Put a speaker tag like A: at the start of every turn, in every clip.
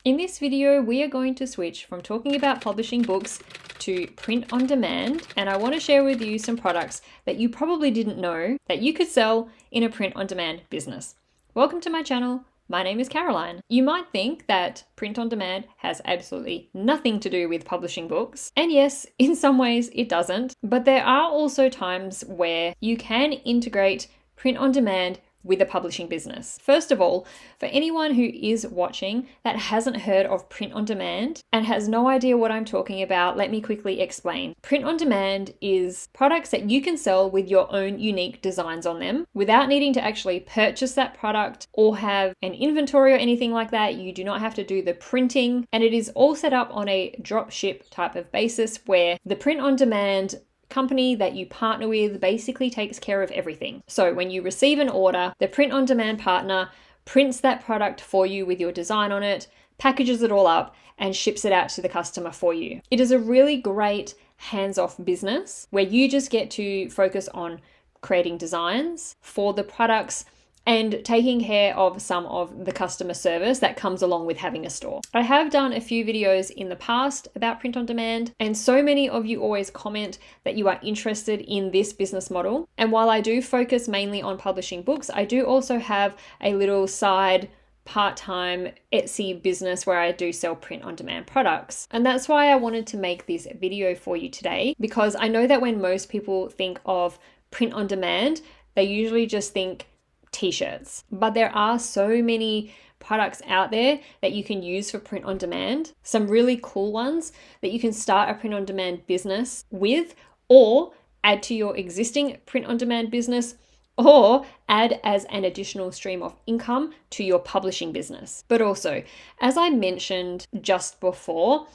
A: In this video, we are going to switch from talking about publishing books to print on demand, and I want to share with you some products that you probably didn't know that you could sell in a print on demand business. Welcome to my channel. My name is Caroline. You might think that print on demand has absolutely nothing to do with publishing books. And yes, in some ways it doesn't, but there are also times where you can integrate print on demand with a publishing business. First of all, for anyone who is watching that hasn't heard of print on demand and has no idea what I'm talking about, let me quickly explain. Print on demand is products that you can sell with your own unique designs on them without needing to actually purchase that product or have an inventory or anything like that. You do not have to do the printing, and it is all set up on a drop ship type of basis where the print on demand company that you partner with basically takes care of everything. So when you receive an order, the print on demand partner prints that product for you with your design on it, packages it all up, and ships it out to the customer for you. It is a really great hands-off business where you just get to focus on creating designs for the products and taking care of some of the customer service that comes along with having a store. I have done a few videos in the past about print on demand, and so many of you always comment that you are interested in this business model. And while I do focus mainly on publishing books, I do also have a little side part-time Etsy business where I do sell print on demand products. And that's why I wanted to make this video for you today, because I know that when most people think of print on demand, they usually just think t-shirts, but there are so many products out there that you can use for print on demand, some really cool ones that you can start a print on demand business with, or add to your existing print on demand business, or add as an additional stream of income to your publishing business. But also, as I mentioned just before,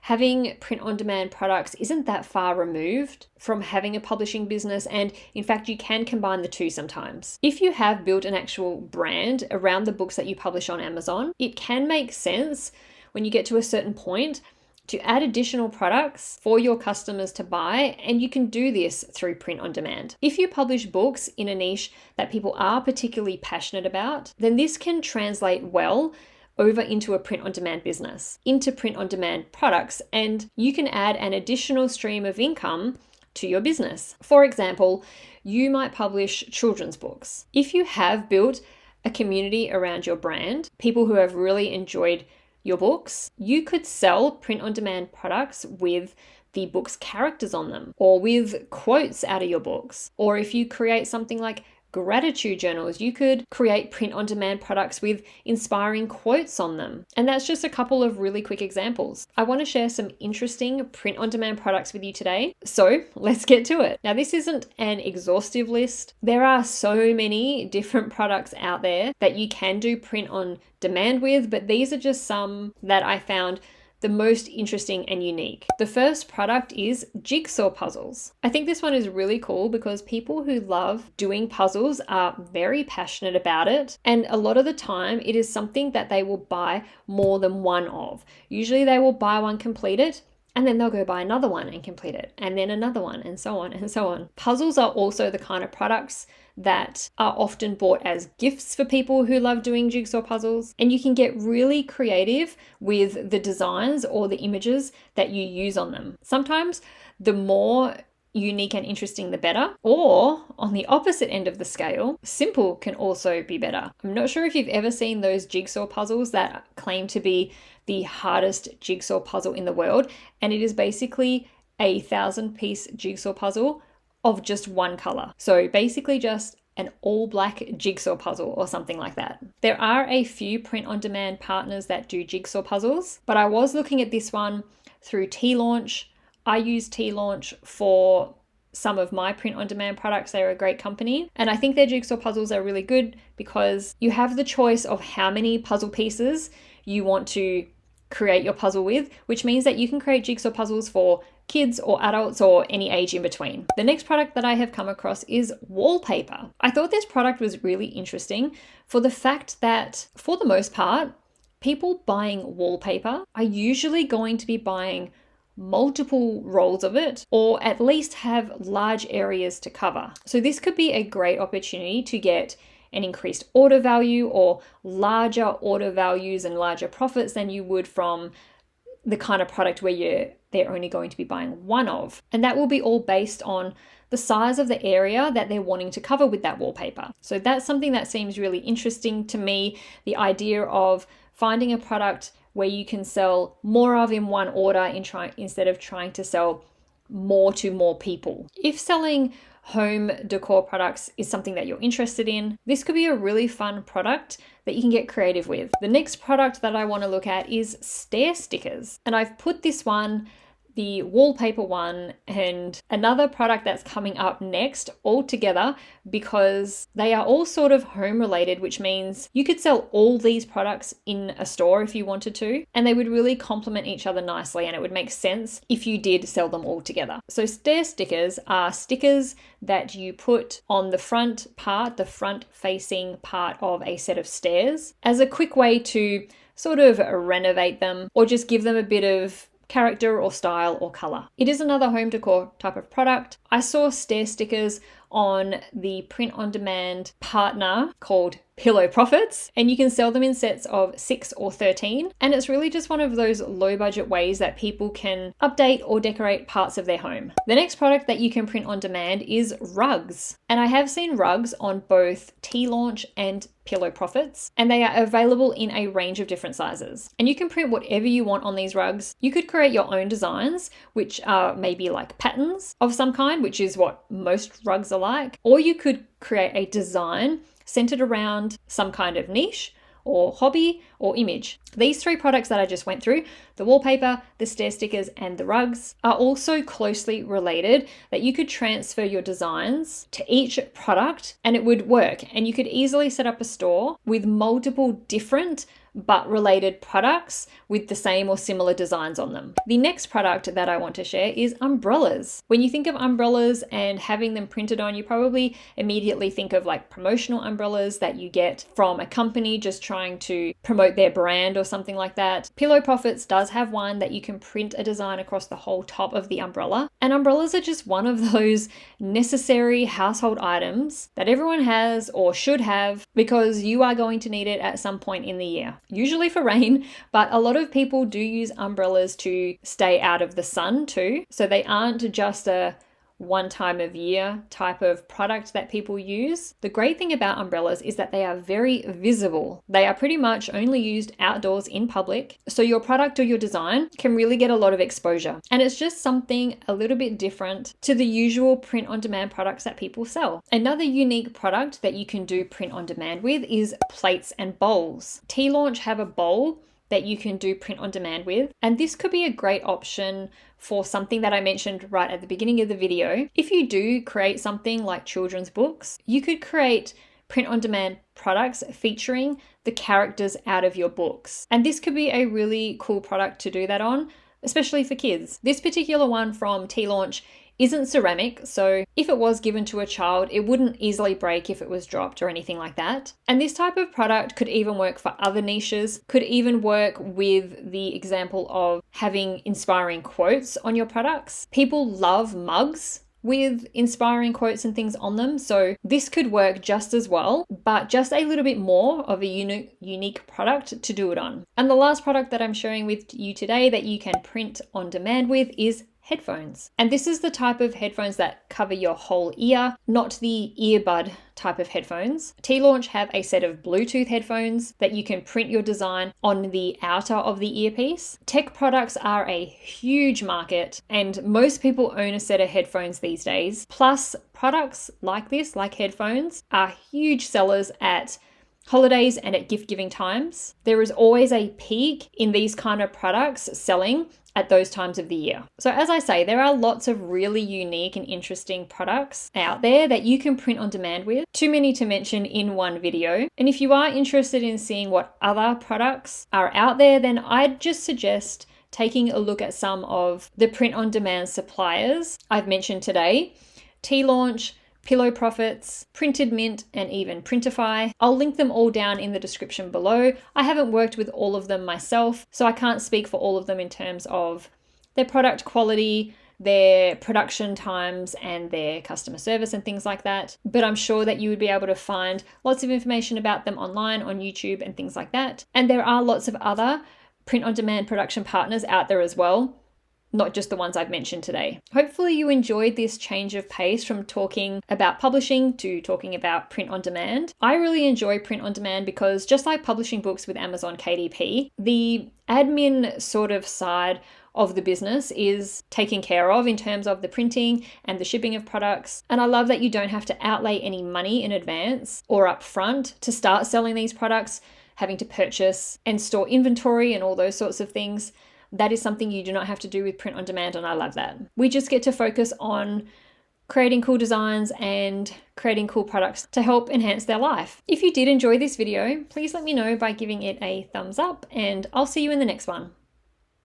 A: having print on demand products isn't that far removed from having a publishing business, and in fact you can combine the two sometimes. If you have built an actual brand around the books that you publish on Amazon, it can make sense when you get to a certain point to add additional products for your customers to buy, and you can do this through print on demand. If you publish books in a niche that people are particularly passionate about, then this can translate well over into a print on demand business, into print on demand products, and you can add an additional stream of income to your business. For example, you might publish children's books. If you have built a community around your brand, people who have really enjoyed your books, you could sell print on demand products with the book's characters on them, or with quotes out of your books. Or if you create something like gratitude journals, you could create print on demand products with inspiring quotes on them. And that's just a couple of really quick examples. I want to share some interesting print on demand products with you today. So let's get to it. Now, this isn't an exhaustive list. There are so many different products out there that you can do print on demand with, but these are just some that I found the most interesting and unique. The first product is jigsaw puzzles. I think this one is really cool because people who love doing puzzles are very passionate about it, and a lot of the time it is something that they will buy more than one of. Usually they will buy one, complete it, and then they'll go buy another one and complete it, and then another one, and so on and so on. Puzzles are also the kind of products that are often bought as gifts for people who love doing jigsaw puzzles, and you can get really creative with the designs or the images that you use on them. Sometimes the more unique and interesting, the better. Or on the opposite end of the scale, simple can also be better. I'm not sure if you've ever seen those jigsaw puzzles that claim to be the hardest jigsaw puzzle in the world, and it is basically a 1,000-piece jigsaw puzzle of just one color. So basically just an all black jigsaw puzzle or something like that. There are a few print on demand partners that do jigsaw puzzles, but I was looking at this one through T-Launch. I use T-Launch for some of my print on demand products. They're a great company, and I think their jigsaw puzzles are really good because you have the choice of how many puzzle pieces you want to create your puzzle with, which means that you can create jigsaw puzzles for kids or adults or any age in between. The next product that I have come across is wallpaper. I thought this product was really interesting for the fact that, for the most part, people buying wallpaper are usually going to be buying multiple rolls of it, or at least have large areas to cover. So this could be a great opportunity to get an increased order value or larger order values and larger profits than you would from the kind of product where they're only going to be buying one of. And that will be all based on the size of the area that they're wanting to cover with that wallpaper. So that's something that seems really interesting to me, the idea of finding a product where you can sell more of in one order instead of trying to sell more to more people. If selling home decor products is something that you're interested in, this could be a really fun product that you can get creative with. The next product that I want to look at is stair stickers. And I've put this one, the wallpaper one, and another product that's coming up next all together because they are all sort of home related, which means you could sell all these products in a store if you wanted to, and they would really complement each other nicely, and it would make sense if you did sell them all together. So stair stickers are stickers that you put on the front facing part of a set of stairs as a quick way to sort of renovate them or just give them a bit of character or style or color. It is another home decor type of product. I saw stair stickers on the print-on-demand partner called Pillow Profits, and you can sell them in sets of 6 or 13, and it's really just one of those low budget ways that people can update or decorate parts of their home. The next product that you can print on demand is rugs, and I have seen rugs on both T-Launch and Pillow Profits, and they are available in a range of different sizes. And you can print whatever you want on these rugs. You could create your own designs, which are maybe like patterns of some kind, which is what most rugs are like, or you could create a design centered around some kind of niche or hobby or image. These 3 products that I just went through, the wallpaper, the stair stickers, and the rugs, are all so closely related that you could transfer your designs to each product and it would work. And you could easily set up a store with multiple different but related products with the same or similar designs on them. The next product that I want to share is umbrellas. When you think of umbrellas and having them printed on, you probably immediately think of like promotional umbrellas that you get from a company just trying to promote their brand or something like that. Pillow Profits does have one that you can print a design across the whole top of the umbrella. And umbrellas are just one of those necessary household items that everyone has or should have because you are going to need it at some point in the year. Usually for rain, but a lot of people do use umbrellas to stay out of the sun too. So they aren't just a one time of year type of product that people use. The great thing about umbrellas is that they are very visible. They are pretty much only used outdoors in public. So your product or your design can really get a lot of exposure. And it's just something a little bit different to the usual print on demand products that people sell. Another unique product that you can do print on demand with is plates and bowls. T-Launch have a bowl that you can do print on demand with. And this could be a great option for something that I mentioned right at the beginning of the video. If you do create something like children's books, you could create print on demand products featuring the characters out of your books. And this could be a really cool product to do that on, especially for kids. This particular one from T-Launch isn't ceramic, so if it was given to a child, it wouldn't easily break if it was dropped or anything like that. And this type of product could even work for other niches, could even work with the example of having inspiring quotes on your products. People love mugs with inspiring quotes and things on them, so this could work just as well, but just a little bit more of a unique product to do it on. And the last product that I'm sharing with you today that you can print on demand with is headphones. And this is the type of headphones that cover your whole ear, not the earbud type of headphones. T-Launch have a set of Bluetooth headphones that you can print your design on the outer of the earpiece. Tech products are a huge market and most people own a set of headphones these days. Plus, products like this, like headphones, are huge sellers at holidays and at gift giving times. There is always a peak in these kind of products selling at those times of the year. So as I say, there are lots of really unique and interesting products out there that you can print on demand with. Too many to mention in one video. And if you are interested in seeing what other products are out there, then I'd just suggest taking a look at some of the print on demand suppliers I've mentioned today. T-Launch, Pillow Profits, Printed Mint, and even Printify. I'll link them all down in the description below. I haven't worked with all of them myself, so I can't speak for all of them in terms of their product quality, their production times and their customer service and things like that. But I'm sure that you would be able to find lots of information about them online on YouTube and things like that. And there are lots of other print-on-demand production partners out there as well, not just the ones I've mentioned today. Hopefully you enjoyed this change of pace from talking about publishing to talking about print on demand. I really enjoy print on demand because just like publishing books with Amazon KDP, the admin sort of side of the business is taken care of in terms of the printing and the shipping of products. And I love that you don't have to outlay any money in advance or upfront to start selling these products, having to purchase and store inventory and all those sorts of things. That is something you do not have to do with print on demand, and I love that. We just get to focus on creating cool designs and creating cool products to help enhance their life. If you did enjoy this video, please let me know by giving it a thumbs up, and I'll see you in the next one.